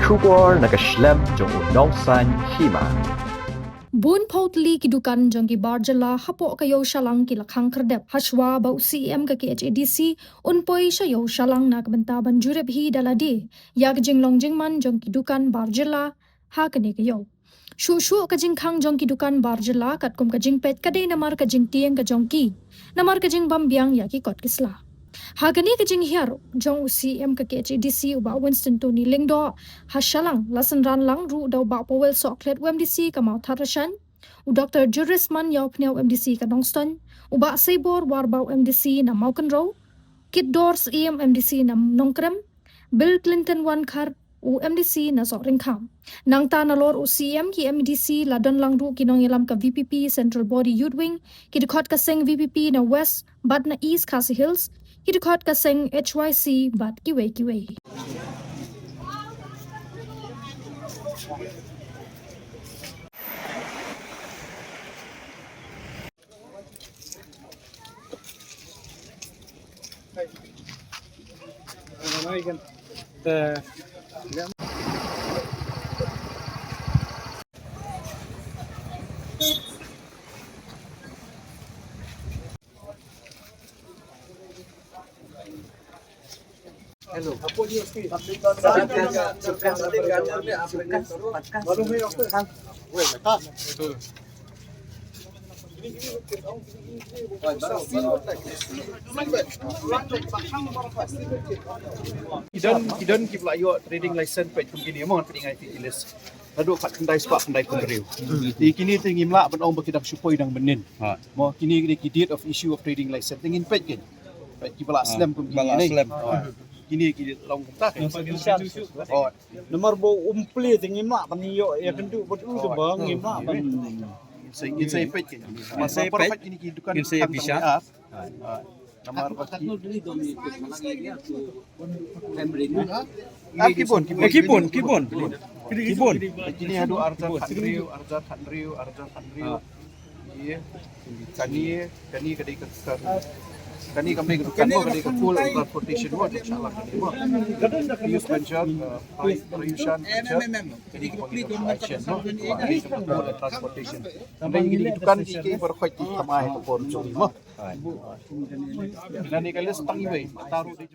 Shubor nakaslem jong unongsan Hima. Bun potli kidukan jong ki Jylla hapo kayo Shallang ki Khang Khyrdep haswa bau CM ka KHADC unpoi shayo Shallang na kabentaban jurep hi daladi yak jing long jing man jong kidukan Jylla ha kane kayo shu kajing Khang jong kidukan Jylla kat kum kajing pet kadai namar kajing tieng ka jong ki namar kajing bambiang yaki kot kisla Hagani kajing Hiar jong CM ka KHADC uba Winston Tony Lingdo ha Shallang lasan ran lang ru daw ba powel soklet UMDC ka mau tharashan u Dr. Jurisman yaw pniaw UMDC ka Nongston uba Sabor warbaw UMDC na Maukan Row Kit Doors MDC na Nongkrem Bill Clinton wan khar u MDC na Zoringkham nang tanalor u CM ki MDC ladon lang ru kinong ilam ka VPP Central Body Youth Wing ki dikot ka seng VPP na West bad na East Khasi Hills ki dikot ka seng HYC bad kiwe Hello. You don't give like your trading license pet kini mo trading IT list. Lalu kat kendai sebab kendai penderiu. Di kini tingin lah ben orang berkidak supoi dang benin. Mo kini di date of issue of trading license tingin pet kin. Pet ki balak slam kum kini ni. Kini long tak. Oh, Nomor bo umpli tingin mak paniyo ya kendu betul tu bang mak pan. Saya pet kin. Masa pet kini dukan saya bisa. Nomor pasti. Kibun. Kini ada arjat handriu. Iya. Kani kadai kesar. Kani kami kedukan mo kadai ke full transportation mo insyaallah kani mo. Use pension, perayusan kani complete action mo. Full transportation. Kami gini kedukan iki berkhot di tamai to por mo. Kani kali setang iwe taruh di